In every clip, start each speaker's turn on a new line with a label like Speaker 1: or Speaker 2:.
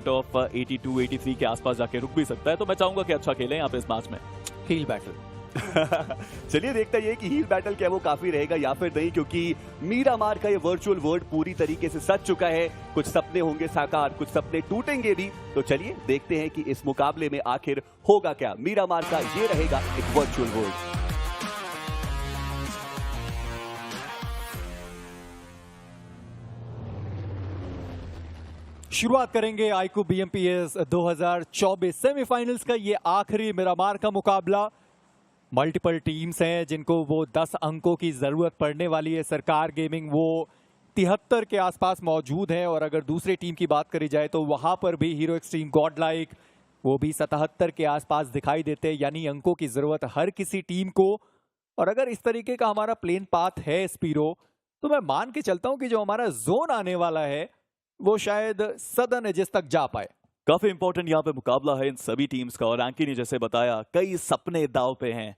Speaker 1: Cut off 82 83 के आसपास जाके रुक भी सकता है, तो मैं चाहूंगा कि अच्छा खेलें यहाँ पे इस मैच में।
Speaker 2: हील बैटल
Speaker 3: चलिए देखते हैं कि हील बैटल क्या वो काफी रहेगा या फिर नहीं, क्योंकि मीरामार का ये वर्चुअल वर्ल्ड पूरी तरीके से सज चुका है। कुछ सपने होंगे साकार, कुछ सपने टूटेंगे भी। तो चलिए देखते हैं कि इस मुकाबले में आखिर होगा क्या। मीरामार का ये रहेगा एक वर्चुअल वर्ल्ड।
Speaker 2: शुरुआत करेंगे आईकू बीएमपीएस 2024 सेमीफाइनल्स का ये आखिरी मिरामार का मुकाबला। मल्टीपल टीम्स हैं जिनको वो 10 अंकों की जरूरत पड़ने वाली है। सरकार गेमिंग वो 73 के आसपास मौजूद है, और अगर दूसरे टीम की बात करी जाए तो वहां पर भी हीरो एक्सट्रीम गॉडलाइक वो भी 77 के आसपास दिखाई देते हैं। यानी अंकों की जरूरत हर किसी टीम को। और अगर इस तरीके का हमारा प्लेन पाथ है स्पीरो, तो मैं मान के चलता हूं कि जो हमारा जोन आने वाला है वो शायद सदर्न एजेस तक जा पाए।
Speaker 1: काफी इंपॉर्टेंट यहाँ पे मुकाबला है इन सभी टीम्स का, और एंकी ने जैसे बताया कई सपने दाव पे हैं।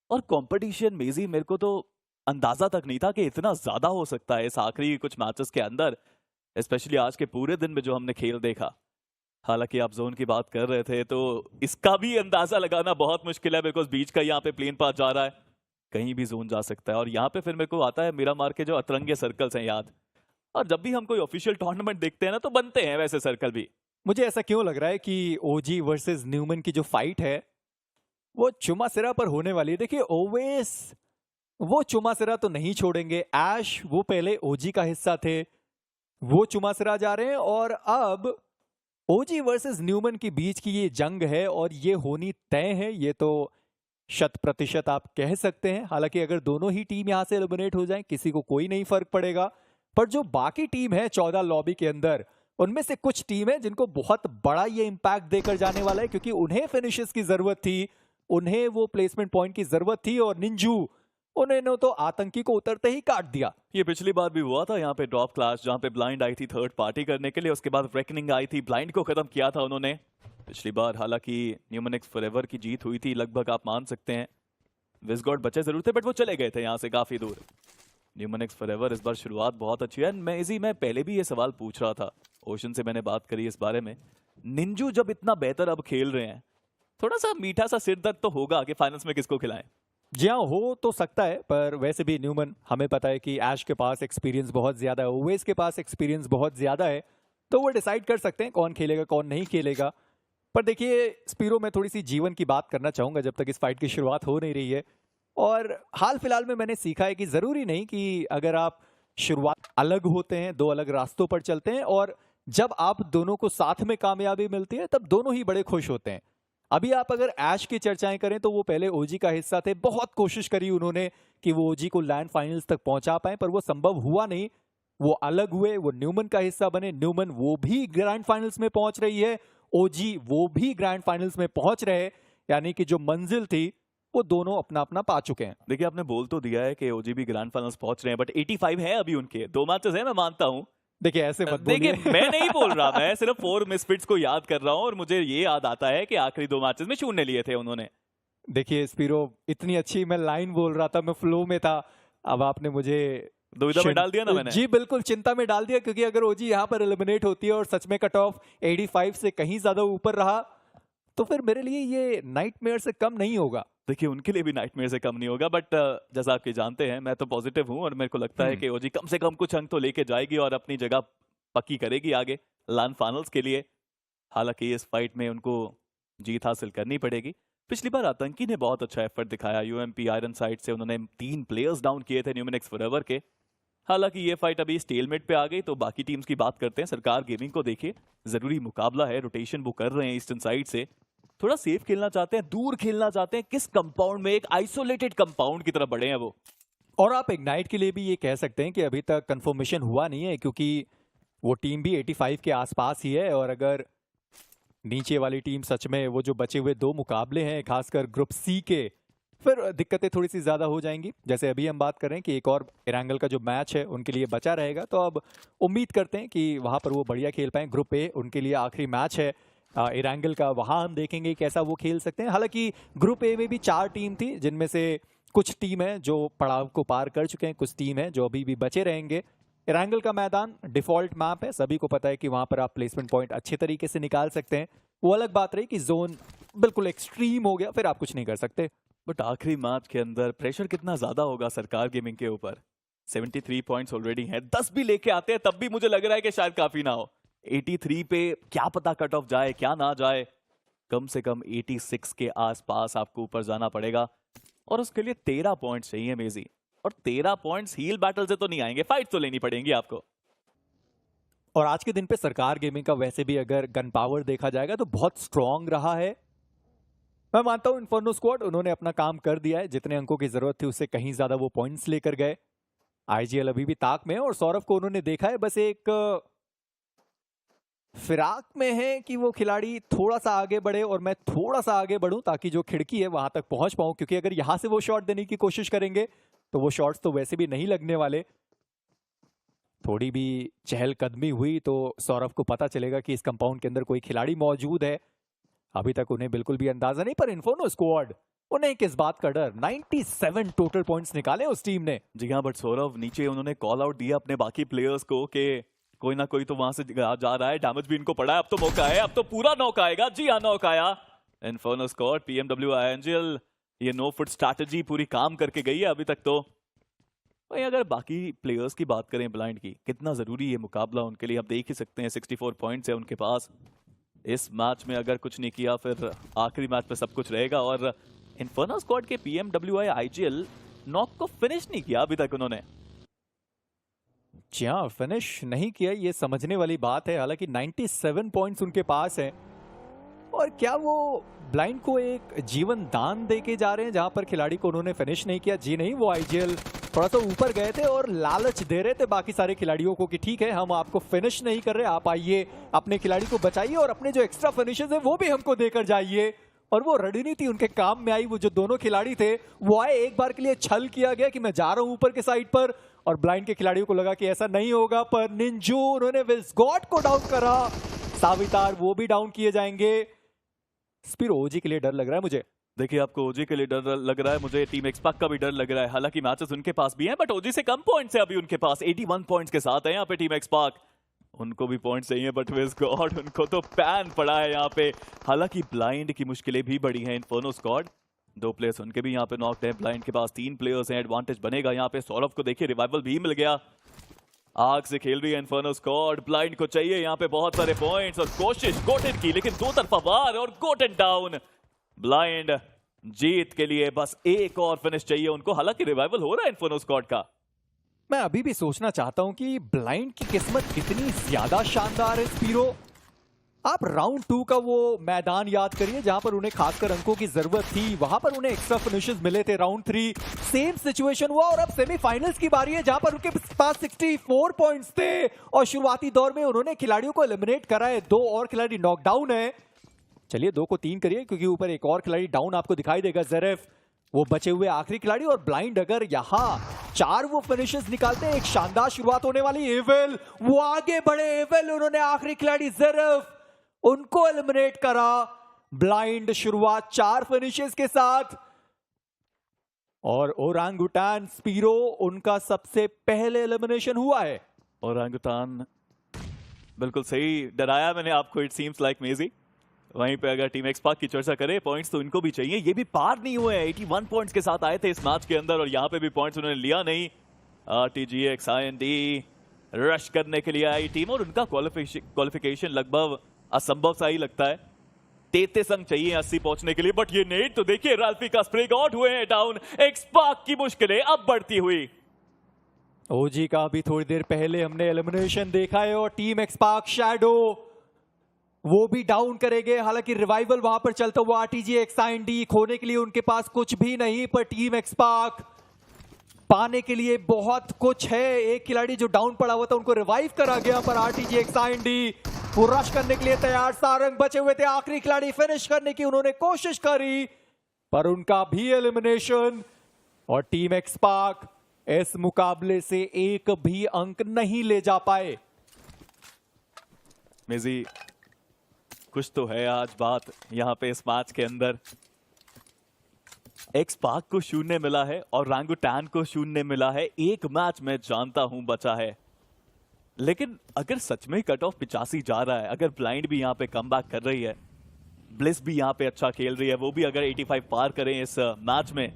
Speaker 1: और कंपटीशन मेजी मेरे को तो अंदाजा तक नहीं था कि इतना ज्यादा हो सकता है इस आखिरी कुछ मैचेस के अंदर, स्पेशली आज के पूरे दिन में जो हमने खेल देखा। हालांकि आप जोन की बात कर रहे थे तो इसका भी अंदाजा लगाना बहुत मुश्किल है, बिकॉज बीच का यहाँ पे प्लेन पाथ जा रहा है, कहीं भी जोन जा सकता है। और यहाँ पे फिर मेरे को आता है मीरामार के जो अतरंगे सर्कल्स हैं याद, और जब भी हम कोई ऑफिशियल टूर्नामेंट देखते हैं ना तो बनते हैं वैसे सर्कल भी।
Speaker 2: मुझे ऐसा क्यों लग रहा है कि ओजी वर्सेस न्यूमन की जो फाइट है वो चुमासिरा पर होने वाली है। देखिए ओवेस वो चुमासिरा तो नहीं छोड़ेंगे। ऐश वो पहले ओजी का हिस्सा थे, वो चुमासिरा जा रहे हैं, और अब ओजी वर्सेस न्यूमन के बीच की ये जंग है और ये होनी तय है। ये तो 100% आप कह सकते हैं। हालांकि अगर दोनों ही टीम यहां से एलिमिनेट हो जाएं किसी को कोई नहीं फर्क पड़ेगा, पर जो बाकी टीम है 14 लॉबी के अंदर, उनमें से कुछ टीम है जिनको बहुत बड़ा ये इंपैक्ट देकर जाने वाला है, क्योंकि उन्हें फिनिशेस की जरूरत थी, उन्हें वो प्लेसमेंट पॉइंट की जरूरत थी, और निंजू उन्होंने तो आतंकी को उतरते ही काट दिया।
Speaker 1: ये पिछली बार भी हुआ था यहाँ पे ड्रॉप क्लास, जहाँ पे ब्लाइंड आई थी थर्ड पार्टी करने के लिए, उसके बाद रेकनिंग आई थी, ब्लाइंड को खत्म किया था उन्होंने पिछली बार। हालांकि न्यूमनिक्स फॉरएवर की जीत हुई थी लगभग, आप मान सकते हैं। विजगॉड बचे जरूर थे बट वो चले गए थे यहाँ से काफी दूर। न्यूमनिक्स फॉरएवर इस बार शुरुआत बहुत अच्छी है। मैं पहले भी ये सवाल पूछ रहा था, ओशन से मैंने बात करी इस बारे में। निंजू जब इतना बेहतर अब खेल रहे हैं, थोड़ा सा मीठा सा सिर दर्द तो होगा कि फाइनल्स में किसको खिलाएं।
Speaker 2: जी हाँ, हो तो सकता है, पर वैसे भी न्यूमन हमें पता है कि ऐश के पास एक्सपीरियंस बहुत ज्यादा है, ओवेस के पास एक्सपीरियंस बहुत ज्यादा है, तो वो डिसाइड कर सकते हैं कौन खेलेगा कौन नहीं खेलेगा। पर देखिए स्पीरो, मैं थोड़ी सी जीवन की बात करना चाहूंगा जब तक इस फाइट की शुरुआत हो नहीं रही है। और हाल फिलहाल में मैंने सीखा है कि जरूरी नहीं कि अगर आप शुरुआत अलग होते हैं, दो अलग रास्तों पर चलते हैं, और जब आप दोनों को साथ में कामयाबी मिलती है तब दोनों ही बड़े खुश होते हैं। अभी आप अगर ऐश की चर्चाएं करें तो वो पहले ओजी का हिस्सा थे, बहुत कोशिश करी उन्होंने कि वो ओजी को लैंड फाइनल्स तक पहुंचा पाए, पर वो संभव हुआ नहीं। वो अलग हुए, वो न्यूमन का हिस्सा बने। न्यूमन वो भी ग्रैंड फाइनल्स में पहुंच रही है, ओजी वो भी ग्रैंड फाइनल्स में पहुंच रहे, यानी कि जो मंजिल थी वो दोनों अपना अपना पा चुके हैं।
Speaker 1: देखिए आपने बोल तो दिया है कि ओजी भी ग्रैंड फाइनल्स पहुंच रहे हैं, बट 85 है अभी उनके, 2 मैचेस है, मैं मानता हूं।
Speaker 2: देखिए ऐसे मत बोलिए।
Speaker 1: देखिए मैं नहीं बोल रहा, मैं सिर्फ 4 मिसफिट्स को याद कर रहा हूं, और मुझे ये याद आता है कि आखिरी 2 मैचेस में 0 लिए थे उन्होंने।
Speaker 2: देखिए स्पीरो, इतनी अच्छी मैं लाइन बोल रहा था, मैं फ्लो में था, अब आपने मुझे
Speaker 1: दुविधा में डाल दिया ना मैंने।
Speaker 2: जी बिल्कुल, चिंता में डाल दिया, क्योंकि अगर ओजी यहाँ पर एलिमिनेट होती है और सच में कट ऑफ 85 से कहीं ज्यादा ऊपर रहा तो फिर मेरे लिए ये नाइटमेयर से कम नहीं होगा।
Speaker 1: देखिए उनके लिए भी नाइटमेयर से कम नहीं होगा, बट जैसा आप जानते हैं मैं तो पॉजिटिव हूं, और मेरे को लगता है कि ओजी कम से कम कुछ अंक तो लेके जाएगी और अपनी जगह पक्की करेगी आगे लैंड फाइनल्स के लिए। हालांकि इस फाइट में उनको जीत हासिल करनी पड़ेगी। पिछली बार आतंकी ने बहुत अच्छा एफर्ट दिखाया, यूएमपी आयरन साइड से उन्होंने 3 प्लेयर्स डाउन किए थे न्यूमनिक्स फॉरएवर के। हालांकि ये फाइट अभी स्टेलमेट पे आ गई, तो बाकी टीम्स की बात करते हैं। सरकार गेमिंग को देखिए, जरूरी मुकाबला है, रोटेशन वो कर रहे हैं ईस्टर्न साइड से, थोड़ा सेफ खेलना चाहते हैं, दूर खेलना चाहते हैं। किस कंपाउंड में, एक आइसोलेटेड कंपाउंड की तरफ बढ़े हैं वो।
Speaker 2: और आप इग्नाइट के लिए भी ये कह सकते हैं कि अभी तक कंफर्मेशन हुआ नहीं है, क्योंकि वो टीम भी 85 के आसपास ही है, और अगर नीचे वाली टीम सच में वो जो बचे हुए 2 मुकाबले हैं खासकर ग्रुप सी के, फिर दिक्कतें थोड़ी सी ज्यादा हो जाएंगी। जैसे अभी हम बात कर रहे हैं कि एक और इरांगल का जो मैच है उनके लिए बचा रहेगा, तो अब उम्मीद करते हैं कि वहां पर वो बढ़िया खेल पाए। ग्रुप ए उनके लिए आखिरी मैच है इरांगल का, वहां हम देखेंगे कैसा वो खेल सकते हैं। हालांकि ग्रुप ए में भी 4 टीम थी, जिनमें से कुछ टीम है जो पड़ाव को पार कर चुके हैं, कुछ टीम है जो अभी भी बचे रहेंगे। इरांगल का मैदान डिफॉल्ट मैप है, सभी को पता है कि वहां पर आप प्लेसमेंट पॉइंट अच्छे तरीके से निकाल सकते हैं। वो अलग बात रही कि जोन बिल्कुल एक्सट्रीम हो गया, फिर आप कुछ नहीं कर सकते।
Speaker 1: बट आखिरी मैच के अंदर प्रेशर कितना ज्यादा होगा सरकार गेमिंग के ऊपर। 73 पॉइंट्स ऑलरेडी हैं, 10 भी लेके आते हैं तब भी मुझे लग रहा है कि शायद काफी ना हो। 83 पे क्या पता कट ऑफ जाए क्या ना जाए, कम से कम 86 के आसपास आपको ऊपर जाना पड़ेगा और उसके लिए 13 पॉइंट्स चाहिए मेजी। और 13 पॉइंट्स हील बैटल से तो नहीं आएंगे, फाइट तो लेनी पड़ेंगी आपको।
Speaker 2: और आज के दिन पे सरकार गेमिंग का वैसे भी अगर गन पावर देखा जाएगा तो बहुत स्ट्रांग रहा है। मैं मानता हूं इन्फर्नो स्क्वाड उन्होंने अपना काम कर दिया है, जितने अंकों की जरूरत थी उससे कहीं ज्यादा वो पॉइंट्स लेकर गए। आईजीएल अभी भी ताक में है और सौरभ को उन्होंने देखा है बस एक फिराक में है कि वो खिलाड़ी थोड़ा सा आगे बढ़े और मैं थोड़ा सा आगे बढ़ूं ताकि जो खिड़की है वहां तक पहुंच पाऊं, क्योंकि अगर यहां से वो शॉट देने की कोशिश करेंगे तो वो शॉट्स तो वैसे भी नहीं लगने वाले। थोड़ी भी चहलकदमी हुई तो सौरभ को पता चलेगा कि इस कंपाउंड के अंदर कोई खिलाड़ी मौजूद है। अभी तक उन्हें बिल्कुल भी अंदाजा नहीं, पर इन्फर्नो स्क्वाड उन्हें किस बात का डर। 97 टोटल पॉइंट्स निकाले उस टीम ने।
Speaker 1: जी हाँ, बट सौरभ नीचे उन्होंने कॉल आउट दिया अपने बाकी प्लेयर्स को कि कोई ना कोई तो वहां से जा रहा है, डैमेज भी इनको पड़ा है, अब तो मौका है, अब तो पूरा नॉक आएगा। जी हाँ, नॉक आया। इन्फर्नो स्क्वाड पीएमडब्ल्यू एंजल ये नो फुट स्ट्रैटेजी पूरी काम करके गई है अभी तक तो। वहीं अगर बाकी प्लेयर्स की बात करें ब्लाइंड की, कितना जरूरी है मुकाबला उनके लिए, आप देख ही सकते हैं 64 पॉइंट्स है उनके पास। इस मैच में अगर कुछ नहीं किया फिर आखिरी मैच में सब कुछ रहेगा। और इन्फर्नो स्क्वाड के पीएमडब्ल्यूआई आईजीएल नॉक को फिनिश नहीं किया अभी तक उन्होंने।
Speaker 2: जी हाँ, फिनिश नहीं किया, ये समझने वाली बात है। हालांकि 97 पॉइंट्स उनके पास हैं और क्या वो ब्लाइंड को एक जीवन दान देके जा रहे हैं जहां पर खिलाड़ी को उन्होंने फिनिश नहीं किया? जी नहीं, वो आईजीएल थोड़ा सा ऊपर गए थे और लालच दे रहे थे बाकी सारे खिलाड़ियों को कि ठीक है हम आपको फिनिश नहीं कर रहे, आप आइए अपने खिलाड़ी को बचाइए और अपने जो एक्स्ट्रा फिनिशेस है वो भी हमको देकर जाइए। और वो रणनीति उनके काम में आई। वो जो दोनों खिलाड़ी थे वो आए, एक बार के लिए छल किया गया कि मैं जा रहा हूं ऊपर के साइड पर, और ब्लाइंड के खिलाड़ियों को लगा कि ऐसा नहीं होगा, पर निंजू उन्होंने विस्गॉट को डाउन करा। सावितार वो भी डाउन किए जाएंगे। स्पिरो ओजी के लिए डर लग रहा है मुझे।
Speaker 1: देखिए, आपको ओजी के लिए डर लग रहा है, मुझे टीम एक्सपैक का भी डर लग रहा है। हालांकि मैचेस उनके पास भी हैं बट ओजी से कम पॉइंट्स है अभी उनके पास। 81 पॉइंट्स के साथ है यहाँ पे टीम एक्सपैक। उनको भी पॉइंट्स चाहिए बट विस्गॉट उनको तो पैन पड़ा है यहाँ पे। हालांकि ब्लाइंड की मुश्किलें भी बड़ी हैं। इन्फर्नो स्क्वाड 2 प्लेयर्स उनके भी यहाँ पे नॉक्ड हैं, ब्लाइंड के पास 3 प्लेयर्स हैं। एडवांटेज बनेगा यहाँ पे। सौरभ को देखिए रिवाइवल भी मिल गया। आग से खेल रही है इन्फर्नो स्क्वाड। ब्लाइंड को चाहिए यहाँ पे बहुत सारे पॉइंट्स और कोशिश गोटेड की, लेकिन 2 तरफा वार और गोटेड डाउन। ब्लाइंड जीत के लिए बस एक और फिनिश चाहिए उनको। हालांकि रिवाइवल हो रहा है इन्फर्नो स्क्वाड का।
Speaker 2: मैं अभी भी सोचना चाहता हूं कि ब्लाइंड की किस्मत कितनी ज्यादा शानदार है। स्पीरो, आप राउंड 2 का वो मैदान याद करिए जहां पर उन्हें खासकर अंकों की जरूरत थी, वहां पर उन्हें एक्स्ट्रा फिनिशेस मिले थे। राउंड 3 सेम सिचुएशन हुआ और अब सेमीफाइनल्स की बारी है जहां पर उनके पास 64 पॉइंट्स थे और शुरुआती दौर में उन्होंने खिलाड़ियों को एलिमिनेट करा है। 2 और खिलाड़ी नॉकडाउन है। चलिए 2 को 3 करिए क्योंकि ऊपर एक और खिलाड़ी डाउन आपको दिखाई देगा, ज़ेरेफ, वो बचे हुए आखिरी खिलाड़ी। और ब्लाइंड अगर यहां 4 वो फिनिशेस निकालते हैं, एक शानदार शुरुआत होने वाली। एविल वो आगे बढ़े, एविल उन्होंने आखिरी खिलाड़ी ज़ेरेफ उनको एलिमिनेट करा। ब्लाइंड शुरुआत 4 फिनिशेस के साथ। और ओरांगुटान स्पीरो उनका सबसे पहले एलिमिनेशन हुआ है।
Speaker 1: ओरांगुटान बिल्कुल सही डराया मैंने आपको, इट सीम्स लाइक मेजी। वहीं पे अगर टीम एक्सपैक की चर्चा करें, पॉइंट्स तो इनको भी चाहिए। ये भी पार नहीं हुए हैं, 81 पॉइंट्स के साथ आए थे इस मैच के अंदर और यहाँ पे भी पॉइंट्स उन्होंने लिया नहीं। RTGX IND रश करने के लिए आई टीम और उनका क्वालिफिकेशन लगभग असंभव सा ही लगता है। 33 अंक चाहिए 80 पहुंचने के लिए। बट ये नेट तो देखिए, राल्फी का स्प्रे गॉड हुए हैं डाउन। एक्सपैक की मुश्किलें अब बढ़ती हुई।
Speaker 2: ओजी का भी थोड़ी देर पहले हमने एलिमिनेशन देखा है और टीम एक्सपैक शैडो वो भी डाउन करेंगे। हालांकि रिवाइवल वहां पर चलता हुआ RTGX IND खोने के लिए उनके पास कुछ भी नहीं, पर टीम एक्सपैक पाने के लिए बहुत कुछ है। एक खिलाड़ी जो डाउन पड़ा हुआ था उनको रिवाइव करा गया, पर RTGX IND वो रश करने के लिए तैयार। सारंग बचे हुए थे, आखिरी खिलाड़ी फिनिश करने की उन्होंने कोशिश करी पर उनका भी एलिमिनेशन। और टीम एक्सपैक इस मुकाबले से एक भी अंक नहीं ले जा पाए।
Speaker 1: मेजी, कुछ तो है आज बात यहाँ पे इस मैच के अंदर। एक्सपैक को 0 मिला है और ओरांगुटान को 0 मिला है। एक मैच मैं जानता हूं बचा है। लेकिन अगर सच में कट ऑफ 85 जा रहा है, अगर ब्लाइंड भी यहाँ पे कम बैक कर रही है, ब्लिस भी यहाँ पे अच्छा खेल रही है, वो भी अगर 85 पार करें इस मैच में,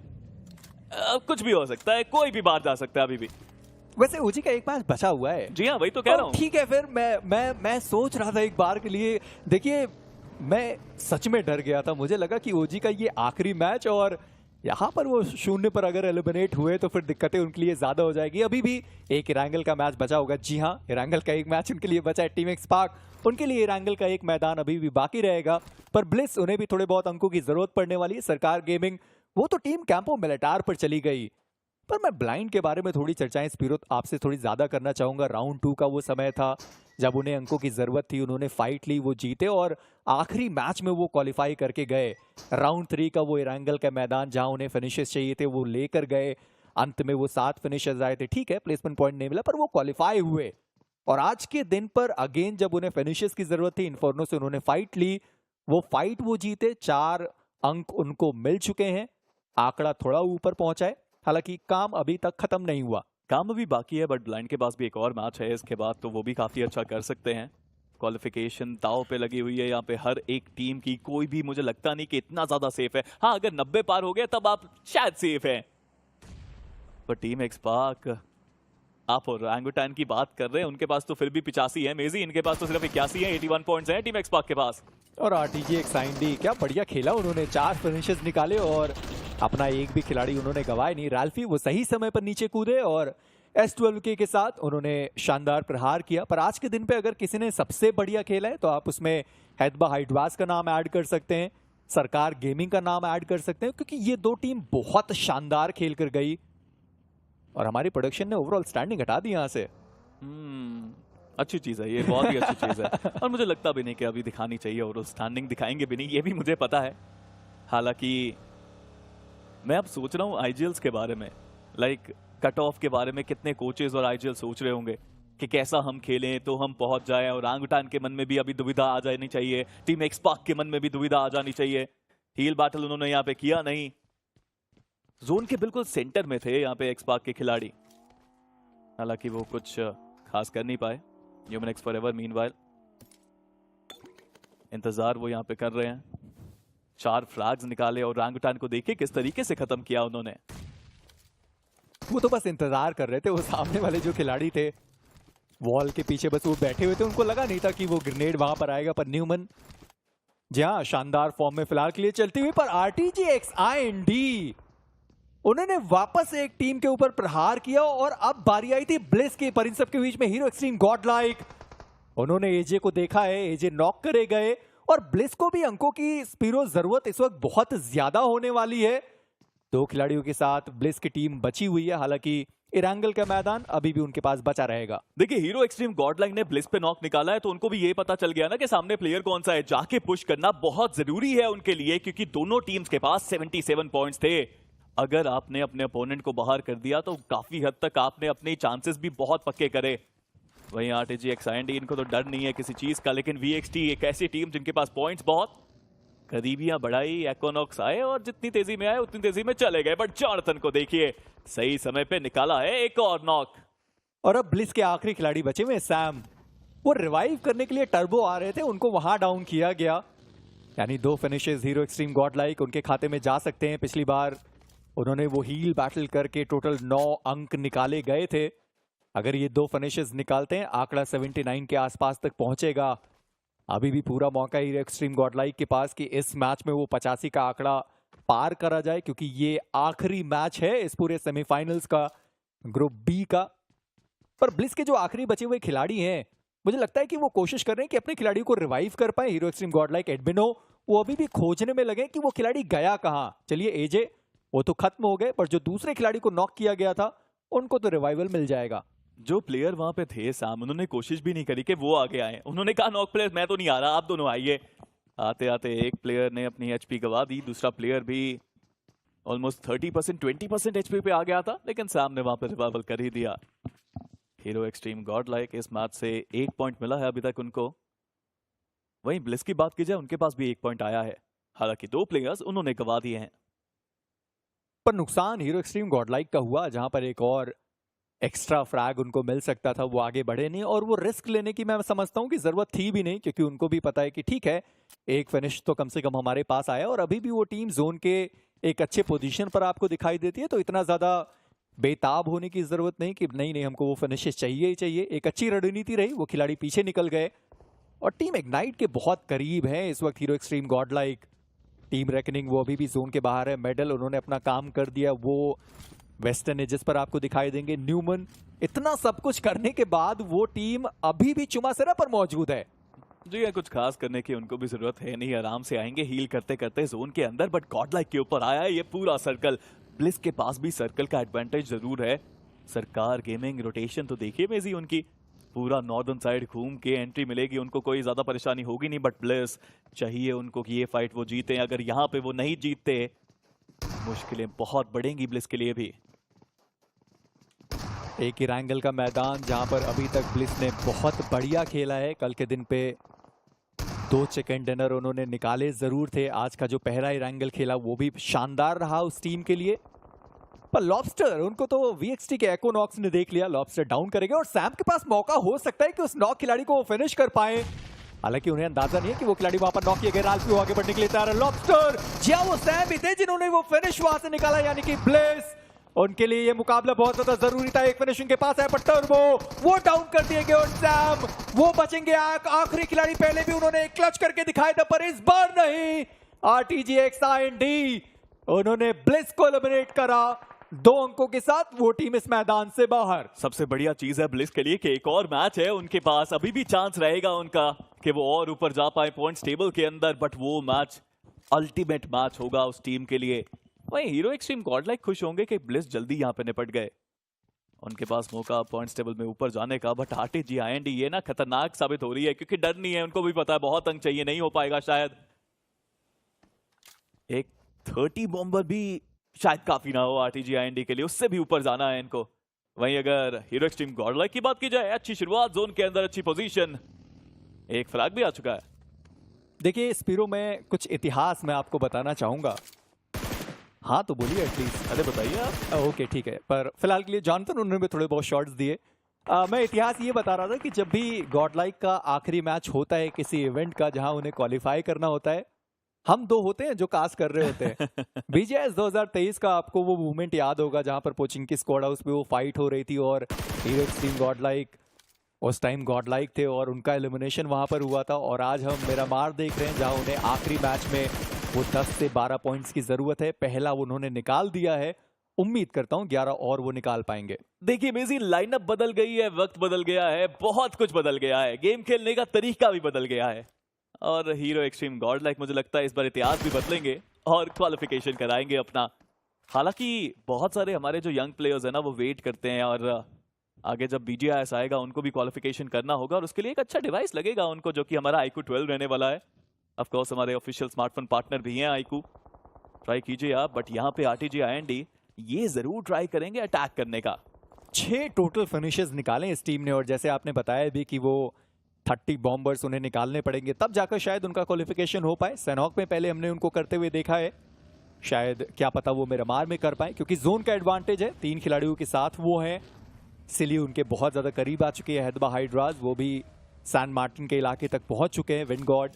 Speaker 1: कुछ भी हो सकता है, कोई भी बाहर जा सकता है अभी भी।
Speaker 2: वैसे ओजी का एक मैच बचा हुआ है।
Speaker 1: जी हाँ, वही तो कह रहा हूँ।
Speaker 2: ठीक है, फिर मैं सोच रहा था एक बार के लिए, देखिए मैं सच में डर गया था, मुझे लगा कि ओजी का ये आखिरी मैच, और यहाँ पर वो 0 पर अगर एलिमिनेट हुए तो फिर दिक्कतें उनके लिए ज्यादा हो जाएगी। अभी भी एक इरांगल का मैच बचा होगा। जी हाँ, इरांगल का एक मैच उनके लिए बचा है। टीम एक्स पार्क, उनके लिए इरांगल का एक मैदान अभी भी बाकी रहेगा, पर ब्लिस उन्हें भी थोड़े बहुत अंकों की जरूरत पड़ने वाली है। सरकार गेमिंग वो तो टीम कैंपो मिलिटार पर चली गई, पर मैं ब्लाइंड के बारे में थोड़ी चर्चाएं स्पिरो आपसे थोड़ी ज्यादा करना चाहूंगा। राउंड 2 का वो समय था जब उन्हें अंकों की जरूरत थी, उन्होंने फाइट ली, वो जीते और आखिरी मैच में वो क्वालिफाई करके गए। राउंड 3 का वो इरांगल का मैदान जहां उन्हें फिनिशेस चाहिए थे वो लेकर गए, अंत में वो 7 फिनिशेस आए थे। ठीक है, प्लेसमेंट पॉइंट नहीं मिला, पर वो क्वालिफाई हुए। और आज के दिन पर अगेन जब उन्हें फिनिशेस की जरूरत थी, इन्फर्नो से उन्होंने फाइट ली, वो फाइट वो जीते, 4 अंक उनको मिल चुके हैं, आंकड़ा थोड़ा ऊपर पहुंचा है। हालांकि काम अभी तक खत्म नहीं हुआ,
Speaker 1: काम अभी बाकी है, बट ब्लाइंड के पास भी एक और मैच है इसके बाद, तो वो भी काफी अच्छा कर सकते हैं। क्वालिफिकेशन दाव पे लगी हुई है यहाँ पे हर एक टीम की, कोई भी मुझे लगता नहीं कि इतना ज्यादा सेफ है। हाँ, अगर 90 पार हो गया तब आप शायद सेफ हैं, पर टीम एक्स पार्क, आप ओरंगुटान की बात कर रहे हैं, उनके पास तो फिर भी 85 है मेजी, इनके पास तो सिर्फ 81 है। 81 पॉइंट्स हैं टीम एक्स पार्क के पास।
Speaker 2: और आरटीजी एक्साइंडी क्या बढ़िया खेला उन्होंने, 4 फिनिशेस निकाले और अपना एक भी खिलाड़ी उन्होंने गवाया नहीं। राल्फी वो सही समय पर नीचे कूदे और S12K के साथ उन्होंने शानदार प्रहार किया। पर आज के दिन पे अगर किसी ने सबसे बढ़िया खेला है तो आप उसमें हैदबा हाइडवास का नाम ऐड कर सकते हैं, सरकार गेमिंग का नाम ऐड कर सकते हैं, क्योंकि ये दो टीम बहुत शानदार खेल कर गई और हमारी प्रोडक्शन ने ओवरऑल स्टैंडिंग हटा दी यहाँ से।
Speaker 1: अच्छी चीज है ये, बहुत ही अच्छी चीज है। और मुझे लगता भी नहीं कि अभी दिखानी चाहिए, और स्टैंडिंग दिखाएंगे भी नहीं, ये भी मुझे पता है। हालांकि मैं अब सोच रहा हूँ आईजीएल्स के बारे में, लाइक कट ऑफ के बारे में, कितने कोचेस और आईजीएल सोच रहे होंगे कि कैसा हम खेलें तो हम पहुंच जाएं, और ओरंगुटान के मन में भी अभी दुविधा आ जानी चाहिए, टीम एक्स पार्क के मन में भी दुविधा आ जानी चाहिए। हील बैटल उन्होंने यहाँ पे किया नहीं, जोन के बिल्कुल सेंटर में थे यहाँ पे एक्स पार्क के खिलाड़ी, हालांकि वो कुछ खास कर नहीं पाए। ह्यूमन एक्स फॉरएवर मीनवाइल इंतजार वो यहाँ पे कर रहे हैं। 4 फ्लैग्स निकाले और ओरंगुटान को देखिए किस तरीके से खत्म किया उन्होंने।
Speaker 2: वो तो बस इंतजार कर रहे थे, वो सामने वाले जो खिलाड़ी थे वॉल के पीछे बस वो बैठे हुए थे, उनको लगा नहीं था कि वो ग्रेनेड वहां पर आएगा। पर न्यूमन जी हाँ, शानदार फॉर्म में फिलहाल के लिए चलती हुई, पर आरटीजी एक्साइंडी उन्होंने वापस एक टीम के ऊपर प्रहार किया और अब बारी आई थी ब्लिस की। पर इन सब के बीच में हीरो एक्सट्रीम गॉडलाइक, उन्होंने एजे को देखा है, एजे नॉक करे गए और ब्लिस को भी अंकों की स्पिरो जरूरत इस वक्त बहुत ज्यादा होने वाली है। 2 खिलाड़ियों के साथ ब्लिस की टीम बची हुई है, हालांकि इरांगल का मैदान अभी भी उनके पास बचा रहेगा।
Speaker 1: देखिए हीरो एक्सट्रीम गॉडलाइक ने ब्लिस पे नॉक निकाला है, तो उनको भी ये पता चल गया ना कि सामने प्लेयर कौन सा है। जाके पुश करना बहुत जरूरी है उनके लिए, क्योंकि दोनों टीम्स के पास 77 पॉइंट्स थे। अगर आपने अपने अपोनेंट को बाहर कर दिया तो काफी हद तक आपने अपने चांसेस भी बहुत पक्के करे। वहीं आरटीजी एक्साइंडी, इनको तो डर नहीं है किसी चीज का, लेकिन वीएक्सटी एक ऐसी टीम जिनके पास पॉइंट्स बहुत, करीबियां बढ़ाई, एक्वानॉक्स आए और जितनी तेजी में आए उतनी तेजी में चले गए। बट जॉनथन को देखिए सही समय पे निकाला है एक और नॉक।
Speaker 2: और अब ब्लिस के आखिरी खिलाड़ी बचे हुए सैम, वो रिवाइव करने के लिए टर्बो आ रहे थे, उनको वहां डाउन किया गया, यानी 2 फिनिशेस हीरो एक्सट्रीम गॉडलाइक उनके खाते में जा सकते हैं। पिछली बार उन्होंने वो हील बैटल करके टोटल 9 अंक निकाले गए थे। अगर ये 2 फिनिशेस निकालते हैं, आंकड़ा 79 के आसपास तक पहुंचेगा। अभी भी पूरा मौका हीरो एक्सट्रीम गॉडलाइक के पास कि इस मैच में वो 85 का आंकड़ा पार करा जाए, क्योंकि ये आखिरी मैच है इस पूरे सेमीफाइनल्स का, ग्रुप बी का। पर ब्लिस के जो आखिरी बचे हुए खिलाड़ी हैं, मुझे लगता है कि वो कोशिश कर रहे हैं कि अपने खिलाड़ियों को रिवाइव कर पाए। हीरो एक्सट्रीम गॉडलाइक, एडमिनो, वो अभी भी खोजने में लगे कि वो खिलाड़ी गया कहां। चलिए एजे वो तो खत्म हो गए, पर जो दूसरे खिलाड़ी को नॉक किया गया था उनको तो रिवाइवल मिल जाएगा।
Speaker 1: जो प्लेयर वहां पे थे साम, उन्होंने कोशिश भी नहीं करी कि वो आगे आए। उन्होंने कहा नॉक प्लेयर मैं तो नहीं आ रहा, आप दोनों आइए। आते आते एक प्लेयर ने अपनी एचपी गवा दी, दूसरा प्लेयर भी ऑलमोस्ट 30% 20% एचपी पे आ गया था, लेकिन सैम ने वहां पे रिवाइवल कर ही दिया। हीरो एक्सट्रीम गॉडलाइक इस मैच से 1 पॉइंट मिला है अभी तक उनको। वहीं ब्लिस की बात की जाए, उनके पास भी 1 पॉइंट आया है, हालांकि 2 प्लेयर्स उन्होंने गवा दिए हैं।
Speaker 2: पर नुकसान हीरो एक्सट्रीम गॉडलाइक का हुआ, जहां पर एक और एक्स्ट्रा फ्रैग उनको मिल सकता था, वो आगे बढ़े नहीं और वो रिस्क लेने की मैं समझता हूँ कि जरूरत थी भी नहीं, क्योंकि उनको भी पता है कि ठीक है एक फिनिश तो कम से कम हमारे पास आया और अभी भी वो टीम जोन के एक अच्छे पोजीशन पर आपको दिखाई देती है, तो इतना ज्यादा बेताब होने की जरूरत नहीं कि नहीं हमको वो फिनिशेस चाहिए ही चाहिए। एक अच्छी रणनीति रही, वो खिलाड़ी पीछे निकल गए और टीम इग्नाइट के बहुत करीब है इस वक्त hero Xtreme Godlike. Team reckoning वो अभी भी जोन के बाहर है, मेडल उन्होंने अपना काम कर दिया, वो वेस्टर्न एजेस पर आपको दिखाई देंगे। न्यूमन इतना सब कुछ करने के बाद वो टीम अभी भी चुमासरा पर मौजूद है।
Speaker 1: जी कुछ खास करने की उनको भी जरूरत है नहीं, आराम से आएंगे हील करते करते जोन के अंदर। बट गॉडलाइक के ऊपर आया है ये पूरा सर्कल, ब्लिस के पास भी सर्कल का एडवांटेज जरूर है। सरकार गेमिंग रोटेशन तो देखिए मेजी उनकी, पूरा नॉर्दर्न साइड घूम के एंट्री मिलेगी उनको, कोई ज्यादा परेशानी होगी नहीं। बट ब्लिस चाहिए उनको कि ये फाइट वो जीते, अगर यहाँ पे वो नहीं जीतते मुश्किलें बहुत बढ़ेंगी ब्लिस के लिए भी।
Speaker 2: एक ही रैंगल का मैदान जहां पर अभी तक ब्लिस ने बहुत बढ़िया खेला है। कल के दिन पे 2 चिकन डिनर उन्होंने निकाले जरूर थे, आज का जो पहला ही रैंगल खेला वो भी शानदार रहा उस टीम के लिए। पर लॉबस्टर उनको तो वीएक्सटी के एक्वानॉक्स ने देख लिया, लॉबस्टर डाउन करेंगे और सैम के पास मौका हो सकता है कि उस नॉक खिलाड़ी को फिनिश कर पाए। हालांकि उन्हें अंदाजा नहीं है कि वो खिलाड़ी वहां पर नॉक किया गया, राल्फ भी आगे बढ़ने के लिए तैयार है। लॉबस्टर जी वो सैम भी थे जिन्होंने वो फिनिश वहां से निकाला, यानी कि ब्लिस उनके लिए ये मुकाबला बहुत ज्यादा जरूरी था। एक फिनिश उनके पास है पर टर्बो वो डाउन कर दिए गए और सैम वो बचेंगे। आखिरी खिलाड़ी पहले भी उन्होंने क्लच करके दिखाया था पर इस बार नहीं। RTGX IND उन्होंने ब्लिस को एलिमिनेट करा 2 अंकों के साथ, वो टीम इस मैदान से बाहर।
Speaker 1: सबसे बढ़िया चीज है ब्लिस के लिए कि एक और मैच है उनके पास, अभी भी चांस रहेगा उनका कि वो और ऊपर जा पाए पॉइंट्स टेबल के अंदर। बट वो मैच अल्टीमेट मैच होगा उस टीम के लिए। वहीं हीरो एक्सट्रीम गॉडलाइक खुश होंगे कि ब्लिस जल्दी यहाँ पे निपट गए, उनके पास मौका पॉइंट्स टेबल में ऊपर जाने का। बट RTG IND ये ना खतरनाक साबित हो रही है, क्योंकि डर नहीं है, उनको भी पता है बहुत अंक चाहिए, नहीं हो पाएगा शायद। एक 30 बॉम्बर भी शायद काफी ना हो RTG IND के लिए, उससे भी ऊपर जाना है इनको। वहीं अगर हीरो एक्सट्रीम गॉडलाइक की बात की जाए, अच्छी शुरुआत जोन के अंदर, अच्छी पोजीशन, एक फ्लैग भी आ चुका है।
Speaker 2: देखिए स्पीरो में कुछ इतिहास मैं आपको बताना चाहूंगा। हाँ तो बोलिए एटलीस्ट।
Speaker 1: अरे बताइए आप।
Speaker 2: ओके ठीक है, पर फिलहाल के लिए जॉनसन उन्होंने भी थोड़े बहुत शॉट्स दिए। मैं इतिहास ये बता रहा था कि जब भी गॉडलाइक का आखिरी मैच होता है किसी इवेंट का जहां उन्हें क्वालिफाई करना होता है, हम 2 होते हैं जो कास्ट कर रहे होते हैं। BGS 2023 का आपको वो मूवमेंट याद होगा जहां पर पोचिंग की स्क्वाड हाउस पे वो फाइट हो रही थी और हीरो एक्सट्रीम गॉडलाइक उस टाइम गॉडलाइक थे और उनका एलिमिनेशन वहां पर हुआ था। और आज हम मिरामार देख रहे हैं जहां उन्हें आखिरी मैच में वो 10 से 12 पॉइंट्स की जरूरत है, पहला उन्होंने निकाल दिया है, उम्मीद करता हूं 11 और वो निकाल पाएंगे।
Speaker 1: देखिए मेजी लाइनअप बदल गई है, वक्त बदल गया है, बहुत कुछ बदल गया है, गेम खेलने का तरीका भी बदल गया है। और हीरो एक्सट्रीम गॉडलाइक मुझे लगता है इस बार इतिहास भी बदलेंगे और क्वालिफिकेशन कराएंगे अपना। हालांकि बहुत सारे हमारे जो यंग प्लेयर्स हैं ना वो वेट करते हैं और आगे जब BGIS आएगा उनको भी क्वालिफिकेशन करना होगा और उसके लिए एक अच्छा डिवाइस लगेगा उनको, जो कि हमारा iQOO 12 रहने वाला है। ऑफ कोर्स हमारे ऑफिशियल स्मार्टफोन पार्टनर भी हैं iQOO, ट्राई कीजिए आप। बट यहाँ पे RTG IND ये जरूर ट्राई करेंगे अटैक करने का।
Speaker 2: 6 टोटल फिनिशेस निकाले इस टीम ने और जैसे आपने बताया भी कि वो 30 बॉम्बर्स उन्हें निकालने पड़ेंगे तब जाकर शायद उनका क्वालिफिकेशन हो पाए। सैनॉक में पहले हमने उनको करते हुए देखा है, शायद क्या पता वो मिरामार में कर पाए, क्योंकि जोन का एडवांटेज है। 3 खिलाड़ियों के साथ वो हैं, सिली उनके बहुत ज्यादा करीब आ चुके हैं, हैदबा हाइड्रास वो भी सैन मार्टिन के इलाके तक पहुंच चुके हैं। विंड गॉड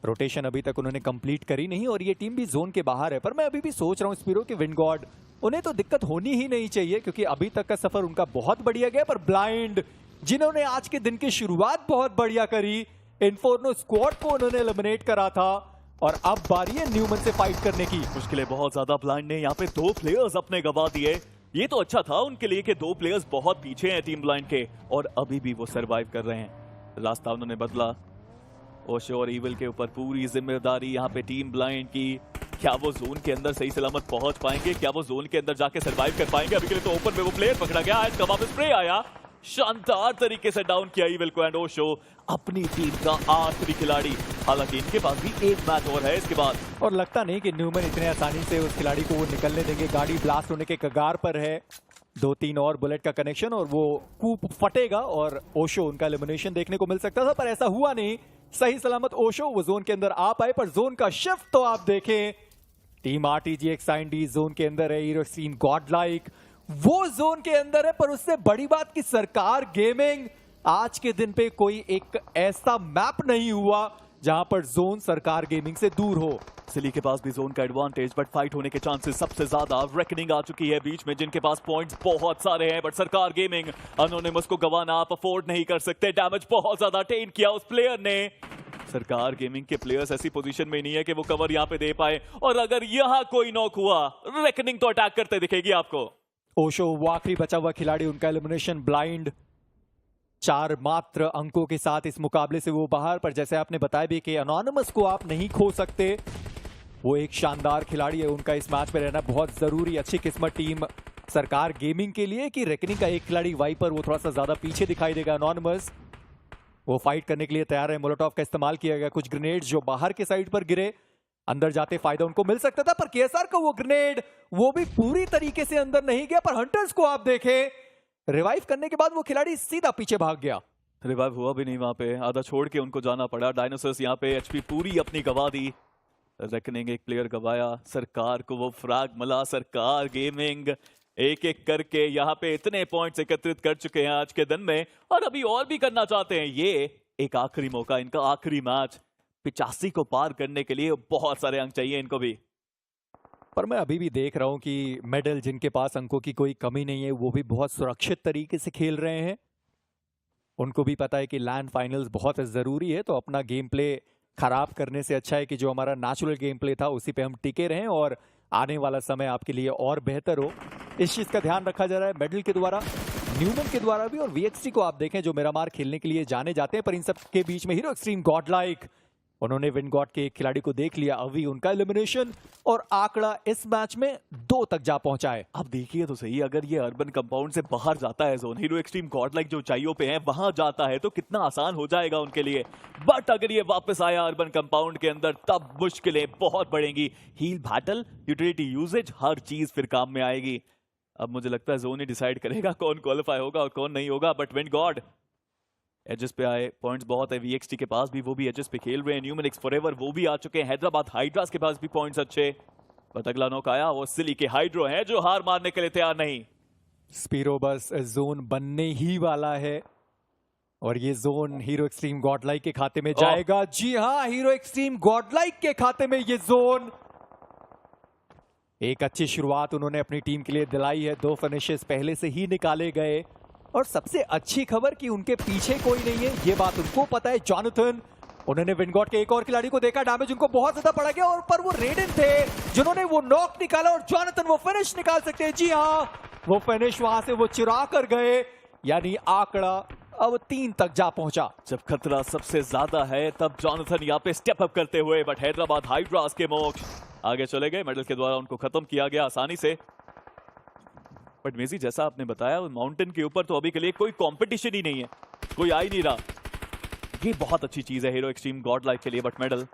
Speaker 2: रोटेशन अभी तक उन्होंने कंप्लीट करी नहीं और ये टीम भी जोन के बाहर है। पर मैं अभी भी सोच रहा हूँ स्पीरो कि विंड गॉड उन्हें तो दिक्कत होनी ही नहीं चाहिए, क्योंकि अभी तक का सफर उनका बहुत बढ़िया गया। पर ब्लाइंड जिन्होंने आज के दिन की शुरुआत बहुत बढ़िया करी, इन्फोर्नो स्क्वाड को उन्होंने एलिमिनेट करा था और अब बारी है न्यूमन से फाइट करने की।
Speaker 1: मुश्किलें बहुत ज्यादा, ब्लाइंड ने यहाँ पे 2 प्लेयर्स अपने गवा दिए। ये तो अच्छा था उनके लिए कि 2 प्लेयर्स बहुत पीछे हैं टीम ब्लाइंड के और अभी भी वो सरवाइव कर रहे हैं। रास्ता उन्होंने बदला, ओशो और ईविल के ऊपर पूरी जिम्मेदारी यहाँ पे टीम ब्लाइंड की। क्या वो जोन के अंदर सही सलामत पहुंच पाएंगे, क्या वो जोन के अंदर जाके सरवाइव कर पाएंगे? अभी के लिए तो ओपन में वो प्लेयर पकड़ा गया, आज कबाब स्प्रे आया, शानदार तरीके से डाउन किया ईविल को एंड ओशो अपनी टीम का आखिरी खिलाड़ी। हालांकि इनके पास भी एक मैच और है इसके बाद,
Speaker 2: और लगता नहीं कि न्यूमन इतने आसानी से उस खिलाड़ी को वो निकलने देंगे। गाड़ी ब्लास्ट होने के कगार पर है, 2-3 और बुलेट का कनेक्शन और वो कूप फटेगा और ओशो उनका एलिमिनेशन देखने को मिल सकता था, पर ऐसा हुआ नहीं। सही सलामत ओशो वो जोन के अंदर आ पाए, पर जोन का शिफ्ट तो आप देखें, टीम RTGX IND जोन के अंदर है। हीरो एक्सट्रीम गॉडलाइक वो जोन के अंदर है। पर उससे बड़ी बात कि सरकार गेमिंग आज के दिन पे कोई एक ऐसा मैप नहीं हुआ जहां पर जोन सरकार गेमिंग से दूर हो।
Speaker 1: सिली के पास भी जोन का एडवांटेज, बट फाइट होने के चांसेस सबसे ज्यादा। रेकनिंग आ चुकी है बीच में, जिनके पास पॉइंट्स बहुत सारे हैं, बट सरकार गेमिंग अनोनिमस को गंवाना आप अफोर्ड नहीं कर सकते। डैमेज बहुत ज्यादा टेन किया उस प्लेयर ने। सरकार गेमिंग के प्लेयर्स ऐसी पोजीशन में नहीं है कि वो कवर यहां पे दे पाए, और अगर यहां कोई नॉक हुआ, रेकनिंग तो अटैक करते दिखेगी आपको।
Speaker 2: ओशो वो आखिरी बचा हुआ खिलाड़ी, उनका एलिमिनेशन ब्लाइंड 4 मात्र अंकों के साथ इस मुकाबले से वो बाहर। पर जैसे आपने बताया भी कि अनोनिमस को आप नहीं खो सकते, वो एक शानदार खिलाड़ी है, उनका इस मैच में रहना बहुत जरूरी। अच्छी किस्मत टीम सरकार गेमिंग के लिए कि रेकनिंग का एक खिलाड़ी वाइपर वो थोड़ा सा ज्यादा पीछे दिखाई देगा। अनोनिमस वो फाइट करने के लिए तैयार है। मोलोटॉव का इस्तेमाल किया गया, कुछ ग्रेनेड जो बाहर के साइड पर गिरे, अंदर जाते फायदा उनको मिल सकता था, पर केएसआर का वो ग्रेनेड वो भी पूरी तरीके से अंदर नहीं गया। पर हंटर्स को आप देखें, रिवाइव करने के बाद वो खिलाड़ी सीधा पीछे भाग गया।
Speaker 1: रिवाइव हुआ भी नहीं वहां पे, आधा छोड़ के उनको जाना पड़ा। डायनासोर्स यहाँ पे एचपी पूरी अपनी गवा दी। रेकनिंग एक प्लेयर गवाया, सरकार को वो फ्रैग मिला। सरकार गेमिंग एक एक करके यहाँ पे इतने पॉइंट्स एकत्रित कर चुके हैं आज के दिन में, और अभी और भी करना चाहते हैं। ये एक आखिरी मौका, इनका आखिरी मैच। 85 को पार करने के लिए बहुत सारे अंक चाहिए इनको भी।
Speaker 2: पर मैं अभी भी देख रहा हूं कि मेडल जिनके पास अंकों की कोई कमी नहीं है, वो भी बहुत सुरक्षित तरीके से खेल रहे हैं। उनको भी पता है कि लैंड फाइनल्स बहुत जरूरी है, तो अपना गेम प्ले खराब करने से अच्छा है कि जो हमारा नेचुरल गेम प्ले था उसी पे हम टिके रहें और आने वाला समय आपके लिए और बेहतर हो। इस चीज का ध्यान रखा जा रहा है मेडल के द्वारा, न्यूमन के द्वारा भी, और वीएक्सटी को आप देखें जो मिरामार खेलने के लिए जाने जाते हैं। पर इन सब के बीच में हीरो एक्सट्रीम गॉडलाइक, उन्होंने विन गॉड के एक खिलाड़ी को देख लिया। अभी उनका एलिमिनेशन और आंकड़ा इस मैच में 2 तक जा पहुंचा है।
Speaker 1: अब देखिए तो सही, अगर ये अर्बन कंपाउंड से बाहर जाता है जोन, हीरो एक्सट्रीम गॉडलाइक जो ऊंचाइयों पे है वहां जाता है, तो कितना आसान हो जाएगा उनके लिए। बट अगर ये वापस आया अर्बन कंपाउंड के अंदर, तब मुश्किलें बहुत बढ़ेंगी। हील बैटल, यूटिलिटी यूजेज, हर चीज फिर काम में आएगी। अब मुझे लगता है जोन ही डिसाइड करेगा कौन क्वालिफाई होगा और कौन नहीं होगा। बट विन गॉड एजेस पे आए, पॉइंट्स बहुत है वीएक्सटी के पास भी, वो भी एजेस पे खेल रहे हैं। न्यूमेनिक्स फॉरएवर वो भी आ चुके हैं। हैदराबाद हाइड्रास के पास भी पॉइंट्स अच्छे, बट अगला नॉक आया वो सिली के हाइड्रो हैं जो हार मारने के लिए तैयार नहीं।
Speaker 2: स्पीरो बस जोन बनने ही वाला है और ये जोन हीरो एक्सट्रीम गॉडलाइक के खाते में जाएगा। जी हाँ, हीरो एक्सट्रीम गॉडलाइक के खाते में ये जोन। एक अच्छी शुरुआत उन्होंने अपनी टीम के लिए दिलाई है, 2 फिनिशेस पहले से ही निकाले गए, और सबसे अच्छी खबर कि उनके पीछे कोई नहीं है, ये बात उनको पता है। जॉनथन, उन्होंने विनगॉड के एक और खिलाड़ी को देखा, डैमेज उनको बहुत ज्यादा पड़ा गया, और पर वो रेडन थे जिन्होंने वो नॉक निकाला, और जॉनथन वो फिनिश निकाल सकते हैं। जी हाँ, वो फिनिश वहां से वो चुरा कर गए, यानी आंकड़ा अब 3 तक जा पहुंचा।
Speaker 1: जब खतरा सबसे ज्यादा है तब जॉनथन यहाँ पे स्टेप अप करते हुए, बट हैदराबाद हाइड्रास के मोक्ष आगे चले गए। मेडल के द्वारा उनको खत्म किया गया आसानी से। बट मेजी, जैसा आपने बताया, माउंटेन के ऊपर तो अभी के लिए कोई कंपटीशन ही नहीं है, कोई आ ही नहीं रहा। ये बहुत अच्छी चीज है हीरो एक्सट्रीम गॉडलाइक के लिए। बट मेडल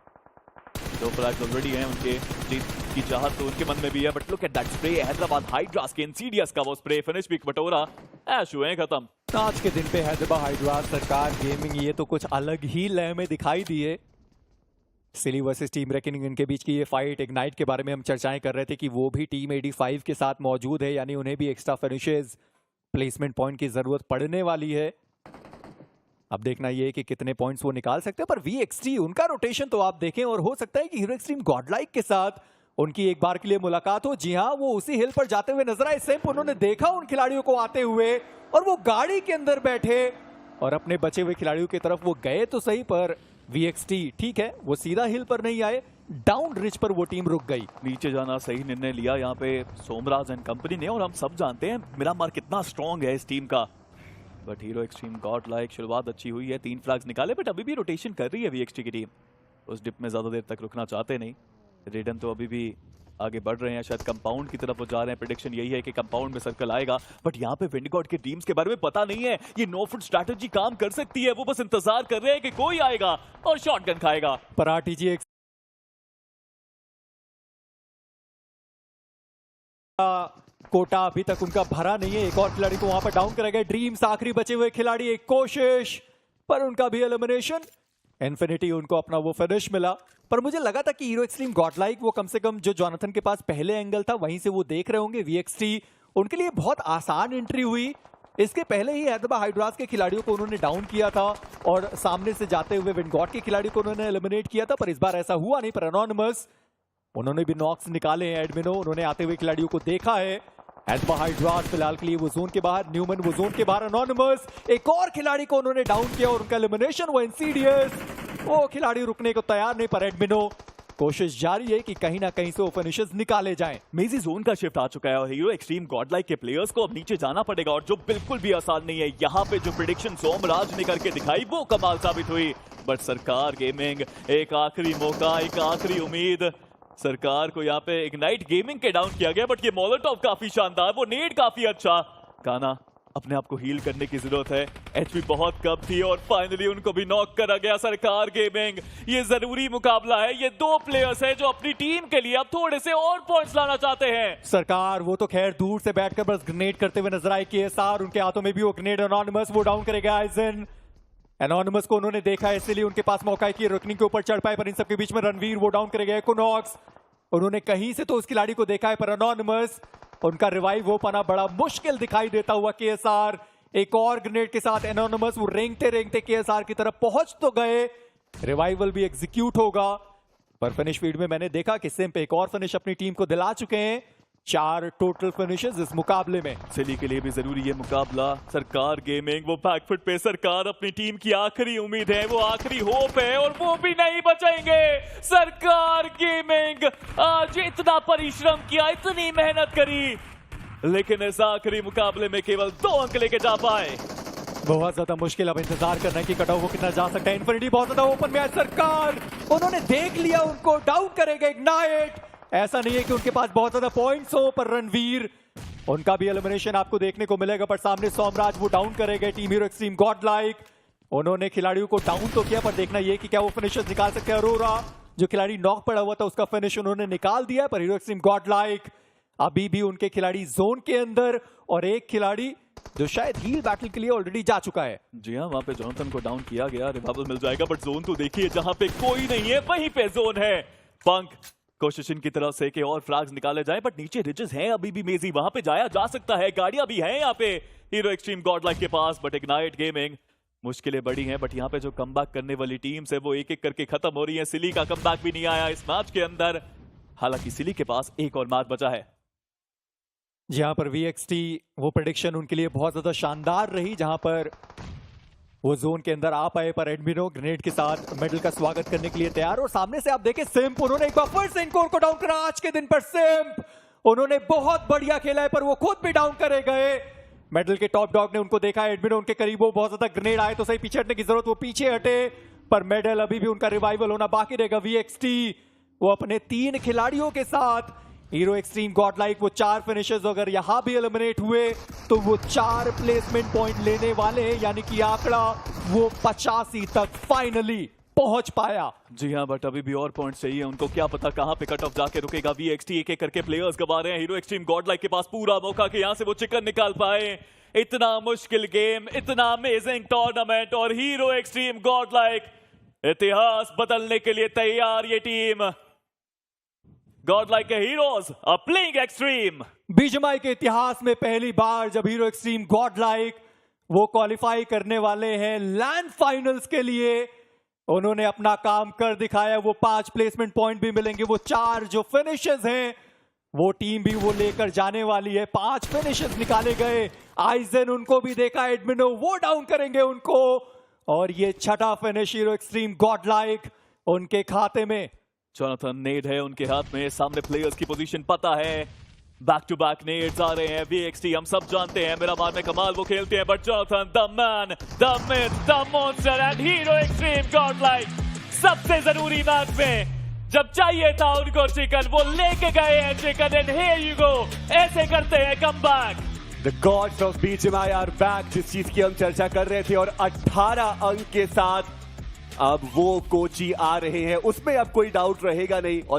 Speaker 1: 2 फ्लैग्स ऑलरेडी हैं उनके, जीत की चाहत तो उनके मन में भी है। But look at that spray, Hyderabad hydras के इंसीडियस का वो स्प्रे, फिनिश भी बटोरा, ऐश हुए खत्म।
Speaker 2: आज के दिन पे हैदराबाद हाइड्रास, सरकार गेमिंग, ये तो कुछ अलग ही लय में दिखाई दिए। सिली वर्सेस टीम रेकनिंग, इनके बीच की ये फाइट, इग्नाइट के बारे में हम चर्चाएं कर रहे थे कि वो भी टीम 85 के साथ मौजूद है, यानी उन्हें भी एक्स्ट्रा फिनिशेस, प्लेसमेंट पॉइंट की जरूरत पड़ने वाली है। अब देखना ये है कि कितने पॉइंट्स वो निकाल सकते हैं। पर वीएक्सटी, उनका रोटेशन तो आप देखें, और हो सकता है कि हीरो एक्सट्रीम गॉडलाइक के साथ उनकी एक बार के लिए मुलाकात हो। जी हाँ, वो उसी हिल पर जाते हुए नजर आए। सेम उन्होंने देखा उन खिलाड़ियों को आते हुए, और वो गाड़ी के अंदर बैठे और अपने बचे हुए खिलाड़ियों की तरफ वो गए तो सही, पर वीएक्सटी ठीक है, वो सीधा हिल पर नहीं आए, डाउन रिच पर वो टीम रुक गई।
Speaker 1: नीचे जाना सही निर्णय लिया यहाँ पे सोमराज एंड कंपनी ने, और हम सब जानते हैं मिरामार कितना स्ट्रॉन्ग है इस टीम का। बट हीरो एक्सट्रीम गॉडलाइक, शुरुआत अच्छी हुई है, 3 फ्लैग्स निकाले, बट अभी भी रोटेशन कर रही है वीएक्सटी की टीम। उस डिप में ज्यादा देर तक रुकना चाहते नहीं। रेडन तो अभी भी आगे बढ़ रहे हैं, शायद कंपाउंड की तरफ वो जा रहे हैं। प्रेडिक्शन यही है कि कंपाउंड में सर्कल आएगा। बट यहाँ पे विंडगॉड के टीम्स के बारे में पता नहीं है, ये नो फुट स्ट्रैटेजी काम कर सकती है। वो बस इंतजार कर रहे हैं कि कोई आएगा और शॉटगन खाएगा।
Speaker 2: पर आरटीजी कोटा अभी तक उनका भरा नहीं है, एक और खिलाड़ी को वहां पर डाउन करा गया। ड्रीम्स आखिरी बचे हुए खिलाड़ी, एक कोशिश, पर उनका भी एलिमिनेशन। इन्फिनिटी, उनको अपना वो फिनिश मिला। पर मुझे लगा था कि हीरो एक्सट्रीम गॉडलाइक वो कम से कम जो जॉनथन के पास पहले एंगल था वहीं से वो देख रहे होंगे। वीएक्सटी उनके लिए बहुत आसान एंट्री हुई। इसके पहले ही हैदराबाद हाइड्रास के खिलाड़ियों को उन्होंने डाउन किया था और सामने से जाते हुए विंगॉट के खिलाड़ी को उन्होंने एलिमिनेट किया था, पर इस बार ऐसा हुआ नहीं। पर एनोनिमस उन्होंने भी नॉक्स निकाले हैं। एडमिनो उन्होंने आते हुए खिलाड़ियों को देखा है। हैदराबाद हाइड्रास फिलहाल के लिए वो जोन के बाहर, न्यूमन वो जोन के बाहर। एनोनिमस एक और खिलाड़ी को उन्होंने डाउन किया और उनका एलिमिनेशन हुआ। इंसीडियस वो खिलाड़ी रुकने को तैयार नहीं, पर एडमिनो कोशिश जारी है कि कहीं ना कहीं से वो फिनिशेस निकाले जाएं।
Speaker 1: मेजी जोन का शिफ्ट आ चुका है और हीरो एक्सट्रीम गॉडलाइक के प्लेयर्स को अब नीचे जाना पड़ेगा, और जो बिल्कुल भी आसान नहीं है। यहाँ पे जो प्रेडिक्शन सोमराज ने करके दिखाई वो कमाल साबित हुई। बट सरकार गेमिंग एक आखिरी मौका, एक आखिरी उम्मीद। सरकार को यहाँ पे इग्नाइट गेमिंग के डाउन किया गया, बट ये मोलोटॉव काफी शानदार, वो नेड काफी अच्छा। काना अपने आप को हील करने की जरूरत है, एचपी बहुत कम थी और फाइनली उनको भी नॉक करा गया। सरकार गेमिंग, ये जरूरी मुकाबला है। ये दो प्लेयर्स हैं जो अपनी टीम के लिए अब थोड़े से और पॉइंट्स लाना चाहते हैं।
Speaker 2: सरकार वो तो खैर दूर से बैठकर बस ग्रेनेड करते हुए नजर आए। केएसआर उनके हाथों में भी वो ग्रेनेड। एनोनिमस वो डाउन करेगा आइजन। एनोनिमस को उन्होंने देखा, इसलिए उनके पास मौका है कि रुकनी के ऊपर चढ़ पाए, पर इन सबके बीच में रणवीर वो डाउन करेगा। इकोनॉक्स उन्होंने कहीं से तो उस खिलाड़ी को देखा है, पर एनोनिमस उनका रिवाइव हो पाना बड़ा मुश्किल दिखाई देता हुआ। केएसआर एक और ग्रेनेड के साथ एनोनिमस वो रेंगते रेंगते केएसआर की तरफ पहुंच तो गए। रिवाइवल भी एग्जीक्यूट होगा, पर फिनिश फीड में मैंने देखा कि सिम्प एक और फिनिश अपनी टीम को दिला चुके हैं। 4 टोटल फिनिशेस इस मुकाबले में।
Speaker 1: सिली के लिए भी जरूरी है मुकाबला। सरकार गेमिंग वो बैकफुट पे, सरकार अपनी टीम की आखिरी उम्मीद है, वो आखिरी होप है, और वो भी नहीं बचेंगे। सरकार गेमिंग आज इतना परिश्रम किया, इतनी मेहनत करी, लेकिन इस आखिरी मुकाबले में केवल 2 अंक लेके जा पाए।
Speaker 2: बहुत ज्यादा मुश्किल अब इंतजार करना है कि कट ऑफ वो कितना जा सकता है। इन्फिनिटी बहुत ज्यादा ओपन में है। सरकार उन्होंने देख लिया, उनको डाउन करेगा इग्नाइट। ऐसा नहीं है कि उनके पास बहुत ज्यादा पॉइंट्स हो, पर रणवीर उनका भी एलिमिनेशन आपको देखने को मिलेगा। पर सामने सोमराज वो डाउन करेगा। टीम हीरो एक्सट्रीम गॉडलाइक उन्होंने खिलाड़ियों को डाउन तो किया, पर देखना यह कि क्या वो फिनिशर्स निकाल सकते हैं। अरोरा जो खिलाड़ी नॉक पड़ा हुआ था उसका फिनिश उन्होंने निकाल दिया, पर हीरो एक्सट्रीम गॉडलाइक अभी भी उनके खिलाड़ी जोन के अंदर, और एक खिलाड़ी जो शायद हील बैटल के लिए ऑलरेडी जा चुका है।
Speaker 1: जी हाँ, वहां पे जॉनथन को डाउन किया गया, रिवाइवल मिल जाएगा, बट जोन तो देखिए जहां पे कोई नहीं है वहीं पे जोन है। पंक कोशिश इनकी तरफ से कि और फ्लैग्स निकाले जाए, बट नीचे रिजेस हैं अभी भी। मेजी वहां पे जाया जा सकता है, गाड़ियां भी हैं यहाँ पे हीरो एक्सट्रीम गॉडलाइक के पास, बट इग्नाइट गेमिंग मुश्किलें बड़ी हैं। बट यहाँ पे जो कमबैक करने वाली टीम्स है वो एक एक करके खत्म हो रही है। सिली का कमबैक भी नहीं आया इस मैच के अंदर, हालांकि सिली के पास एक और मैच बचा है।
Speaker 2: जहां पर VXT वो प्रेडिक्शन उनके लिए बहुत ज्यादा शानदार रही, जहां पर वो जोन के अंदर आ पाए, पर एडमिनो ग्रेनेड के साथ मेडल का स्वागत करने के लिए तैयार। और सामने से आप देखें सिम्प, उन्होंने एक बार फिर से इनकोर को डाउन करा। आज के दिन पर सिम्प उन्होंने बहुत बढ़िया खेला है, पर वो खुद भी डाउन करे गए। मेडल के टॉप डॉग ने उनको देखा, एडमिनो उनके करीब, वो बहुत ज्यादा ग्रेनेड आए तो सही, पीछे हटने की जरूरत, वो पीछे हटे, पर मेडल अभी भी उनका रिवाइवल होना बाकी रहेगा। VXT वो अपने 3 खिलाड़ियों के साथ हीरो एक्सट्रीम गॉडलाइक वो 4 फिनिशर्स अगर यहां भी एलिमिनेट हुए तो वो 4 प्लेसमेंट पॉइंट लेने वाले हैं, यानी कि आंकड़ा वो 85 तक फाइनली पहुंच पाया।
Speaker 1: जी हाँ, बट अभी भी और पॉइंट्स चाहिए उनको, क्या पता कहां पे कट ऑफ जाके रुकेगा। VXT एक एक करके प्लेयर्स गवा रहे हैं। हीरो एक्सट्रीम गॉडलाइक के पास पूरा मौका कि यहां से वो चिकन निकाल पाए। इतना मुश्किल गेम, इतना अमेजिंग टूर्नामेंट, और हीरो एक्सट्रीम गॉडलाइक इतिहास बदलने के लिए तैयार। ये टीम गॉडलाइक के heroes are playing extreme.
Speaker 2: BGMI के इतिहास में पहली बार जब हीरो एक्सट्रीम गॉडलाइक वो क्वालिफाई करने वाले हैं लैंड फाइनल्स के लिए, उन्होंने अपना काम कर दिखाया। वो 5 प्लेसमेंट पॉइंट भी मिलेंगे, वो 4 जो फिनिशेस हैं वो टीम भी वो लेकर जाने वाली है। 5 फिनिशेस निकाले गए। आइजन उनको भी देखा, एडमिनो वो डाउन करेंगे उनको, और ये 6ठा फिनिश हीरो एक्सट्रीम गॉडलाइक उनके खाते में।
Speaker 1: जॉनथन नेड है उनके हाथ में, सामने प्लेयर्स की पोजीशन पता है, बैक टू बैक नेड्स आ रहे हैं। VXT हम सब जानते हैं मेरा मार में कमाल वो खेलते हैं, but Jonathan the man, the myth, the monster and hero Xtreme Godlike सबसे जरूरी मैच में जब चाहिए था उनको चिकन, वो लेके गए हैं chicken, and here you go, ऐसे करते हैं comeback.
Speaker 3: The gods of BGMI are back, जिस चीज की हम चर्चा कर रहे थे, और 18 अंक के साथ अब वो कोची आ रहे हैं, उसमें अब कोई डाउट रहेगा नहीं। और